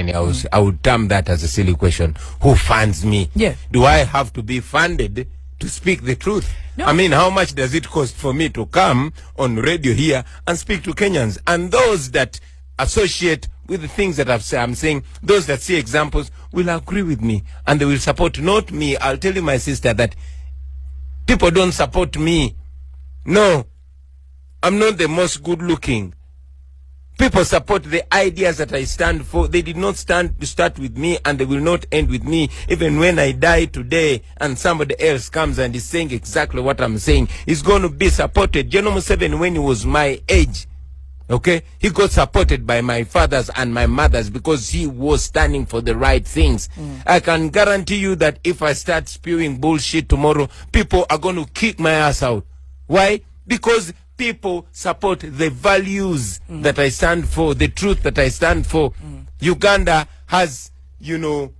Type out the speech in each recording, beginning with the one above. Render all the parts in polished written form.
I would term that as a silly question. Who funds me? Yeah. Do I have to be funded to speak the truth? No. I mean, how much does it cost for me to come on radio here and speak to Kenyans? And those that associate with the things that I'm saying, those that see examples will agree with me and they will support, not me. I'll tell you, my sister, that people don't support me. No, I'm not the most good looking. People support the ideas that I stand for. They did not start with me, and they will not end with me. Even when I die today and somebody else comes and is saying exactly what I'm saying, he's going to be supported. You know, Museveni, when he was my age, okay, he got supported by my fathers and my mothers because he was standing for the right things. I can guarantee you that if I start spewing bullshit tomorrow, people are going to kick my ass out. Why? Because people support the values that I stand for, the truth that I stand for. Uganda has, you know,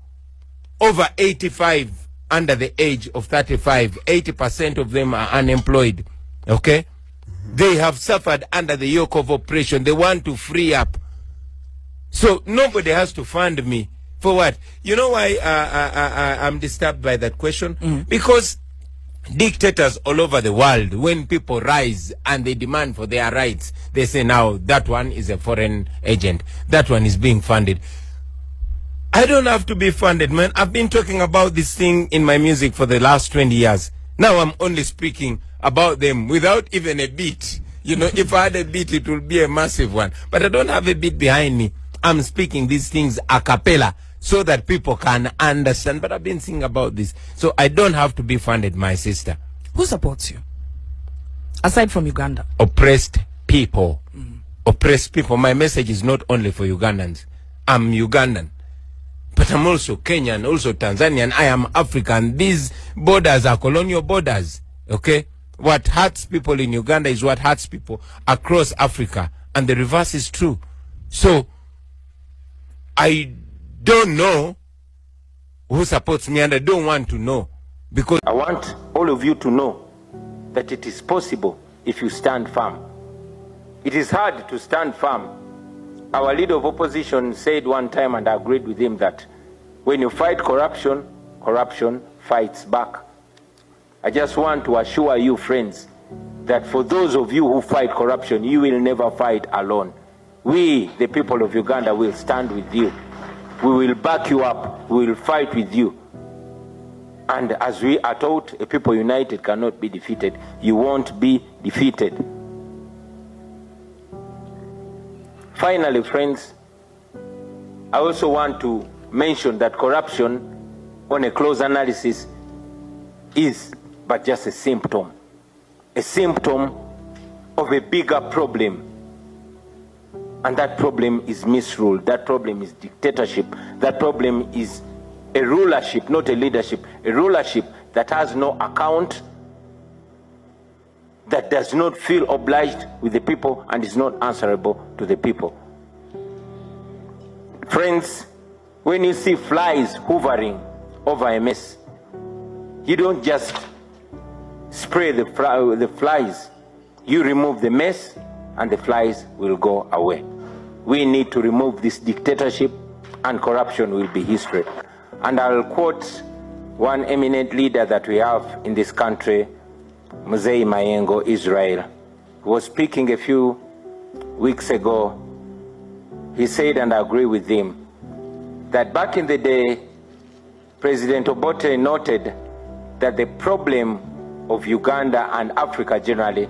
over 85 under the age of 35. 80% of them are unemployed. Okay? They have suffered under the yoke of oppression. They want to free up. So nobody has to fund me. For what? You know why I'm disturbed by that question? Because dictators all over the world, when people rise and they demand for their rights, they say, now that one is a foreign agent, that one is being funded. I don't have to be funded, man. I've been talking about this thing in my music for the last 20 years. Now I'm only speaking about them without even a beat. You know, if I had a beat, it would be a massive one. But I don't have a beat behind me. I'm speaking these things a cappella, so that people can understand. But I've been singing about this. So I don't have to be funded, my sister. Who supports you? Aside from Uganda. Oppressed people. Oppressed people. My message is not only for Ugandans. I'm Ugandan. But I'm also Kenyan, also Tanzanian. I am African. These borders are colonial borders. Okay? What hurts people in Uganda is what hurts people across Africa. And the reverse is true. So, I don't know who supports me, and I don't want to know, because I want all of you to know that it is possible if you stand firm. It is hard to stand firm. Our leader of opposition said one time, and I agreed with him, that when you fight corruption, corruption fights back. I just want to assure you, friends, that for those of you who fight corruption, you will never fight alone. We, the people of Uganda, will stand with you. We will back you up. We will fight with you. And as we are taught, a people united cannot be defeated. You won't be defeated. Finally, friends, I also want to mention that corruption, on a close analysis, is but just a symptom of a bigger problem. And that problem is misrule. That problem is dictatorship. That problem is a rulership, not a leadership. A rulership that has no account, that does not feel obliged with the people and is not answerable to the people. Friends, when you see flies hovering over a mess, you don't just spray the flies. You remove the mess and the flies will go away. We need to remove this dictatorship, and corruption will be history. And I'll quote one eminent leader that we have in this country, Museveni, Israel, who was speaking a few weeks ago. He said, and I agree with him, that back in the day, President Obote noted that the problem of Uganda and Africa generally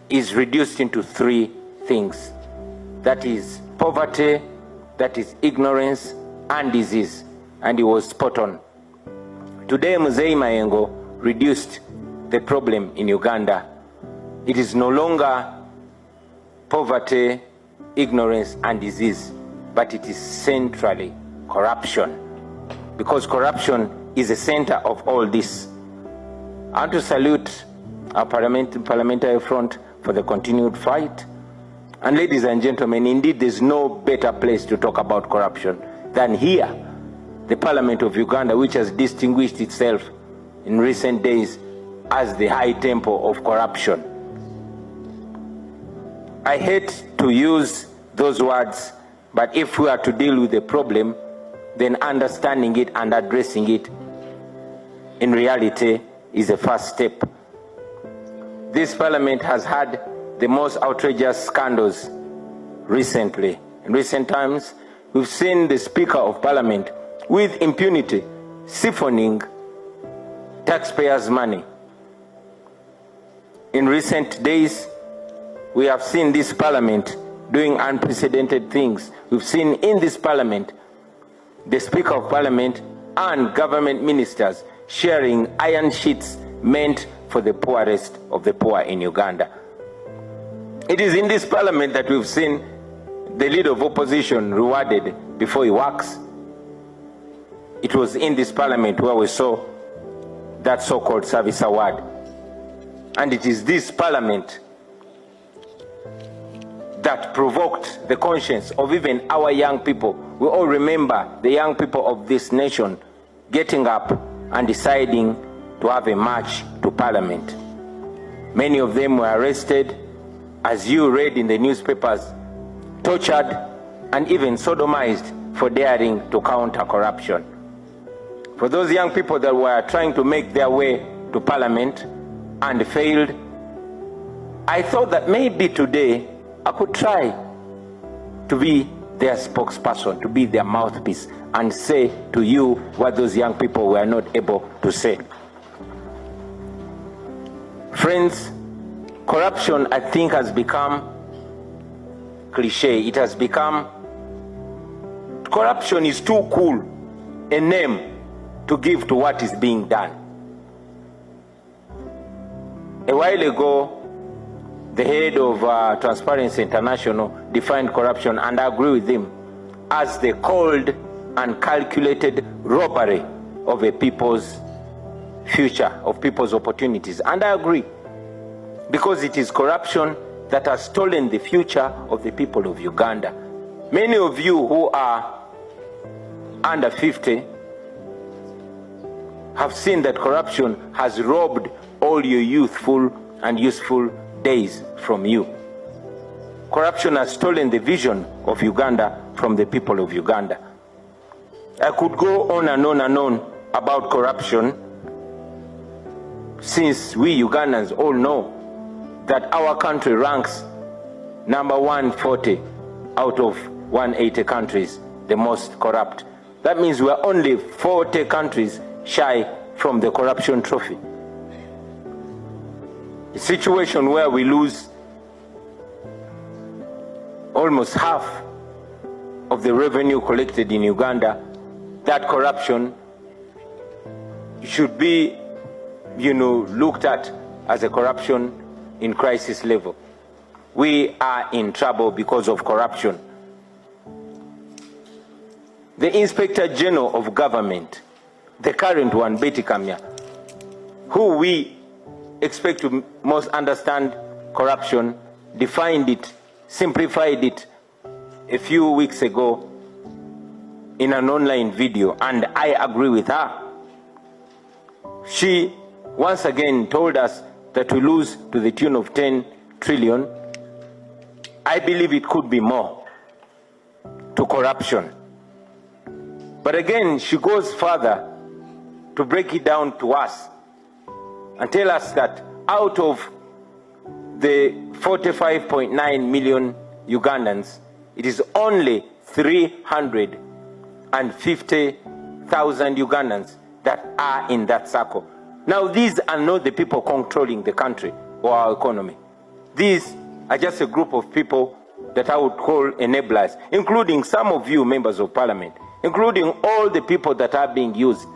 is reduced into three things. That is poverty, that is ignorance, and disease. And he was spot on. Today, Museveni reduced the problem in Uganda. It is no longer poverty, ignorance, and disease, but it is centrally corruption. Because corruption is the center of all this. I want to salute our parliamentary front for the continued fight. And ladies and gentlemen, indeed there's no better place to talk about corruption than here, the Parliament of Uganda, which has distinguished itself in recent days as the high tempo of corruption. I hate to use those words, But if we are to deal with the problem, then understanding it and addressing it in reality is a first step. This parliament has had the most outrageous scandals recently. In recent times, we've seen the Speaker of Parliament with impunity siphoning taxpayers' money. In recent days, we have seen this parliament doing unprecedented things. We've seen in this parliament the Speaker of Parliament and government ministers sharing iron sheets meant for the poorest of the poor in Uganda. It is in this parliament that we've seen the leader of opposition rewarded before he works. It was in this parliament where we saw that so-called service award. And it is this parliament that provoked the conscience of even our young people. We all remember the young people of this nation getting up and deciding to have a march to parliament. Many of them were arrested, as you read in the newspapers, tortured, and even sodomized for daring to counter corruption. For those young people that were trying to make their way to parliament and failed, I thought that maybe today I could try to be their spokesperson, to be their mouthpiece, and say to you what those young people were not able to say. Friends, corruption, I think, has become cliche. It has become, corruption is too cool a name to give to what is being done. A while ago, the head of Transparency International defined corruption, and I agree with him, as the cold and calculated robbery of a people's future, of people's opportunities. And I agree, because it is corruption that has stolen the future of the people of Uganda. Many of you who are under 50 have seen that corruption has robbed all your youthful and useful days from you. Corruption has stolen the vision of Uganda from the people of Uganda. I could go on and on and on about corruption, since we Ugandans all know that our country ranks number 140 out of 180 countries, the most corrupt. That means we're only 40 countries shy from the corruption trophy. A situation where we lose almost half of the revenue collected in Uganda. That corruption should be, looked at as a corruption in crisis level. We are in trouble because of corruption. The Inspector General of Government, the current one, Betty Kamya, who we expect to most understand corruption, defined it, simplified it a few weeks ago in an online video, and I agree with her. She once again told us that we lose to the tune of 10 trillion. I believe it could be more to corruption. But again, she goes further to break it down to us and tell us that out of the 45.9 million Ugandans, it is only 350,000 Ugandans that are in that circle. Now, these are not the people controlling the country or our economy. These are just a group of people that I would call enablers, including some of you members of parliament, including all the people that are being used.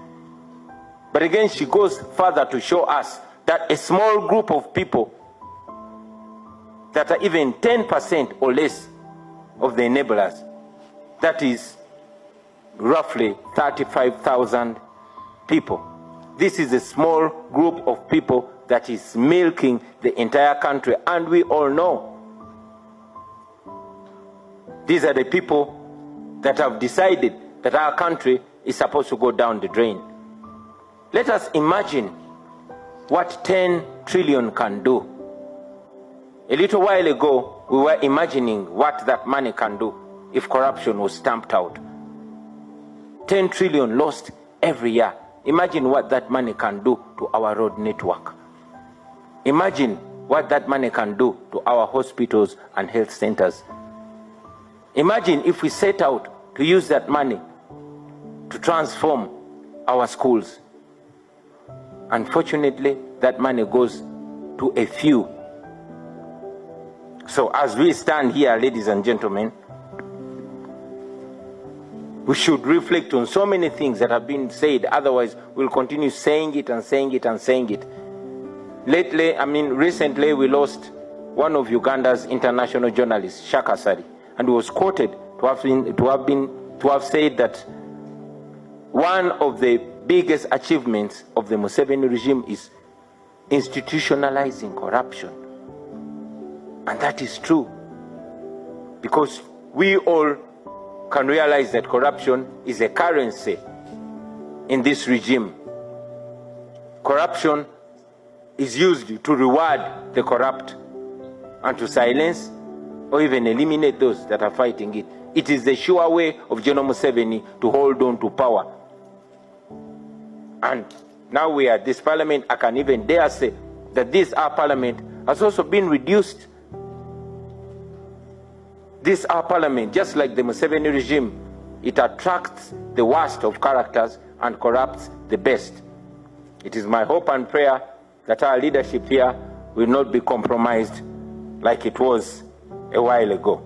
But again, she goes further to show us that a small group of people that are even 10% or less of the enablers, that is roughly 35,000 people. This is a small group of people that is milking the entire country, and we all know these are the people that have decided that our country is supposed to go down the drain. Let us imagine what 10 trillion can do. A little while ago, we were imagining what that money can do. if corruption was stamped out. 10 trillion lost every year. Imagine what that money can do to our road network. Imagine what that money can do to our hospitals and health centers. Imagine if we set out to use that money to transform our schools. Unfortunately, that money goes to a few. So as we stand here, ladies and gentlemen, we should reflect on so many things that have been said. Otherwise, we'll continue saying it and saying it and saying it. Recently we lost one of Uganda's international journalists, Shaka Sari, and he was quoted to have said that one of the biggest achievements of the Museveni regime is institutionalizing corruption. And that is true, because we all can realize that corruption is a currency in this regime. Corruption is used to reward the corrupt and to silence or even eliminate those that are fighting it. It is the sure way of General Museveni to hold on to power. And now we are at this parliament. I can even dare say that this our parliament has also been reduced. This our parliament, just like the Museveni regime, it attracts the worst of characters and corrupts the best. It is my hope and prayer that our leadership here will not be compromised like it was a while ago.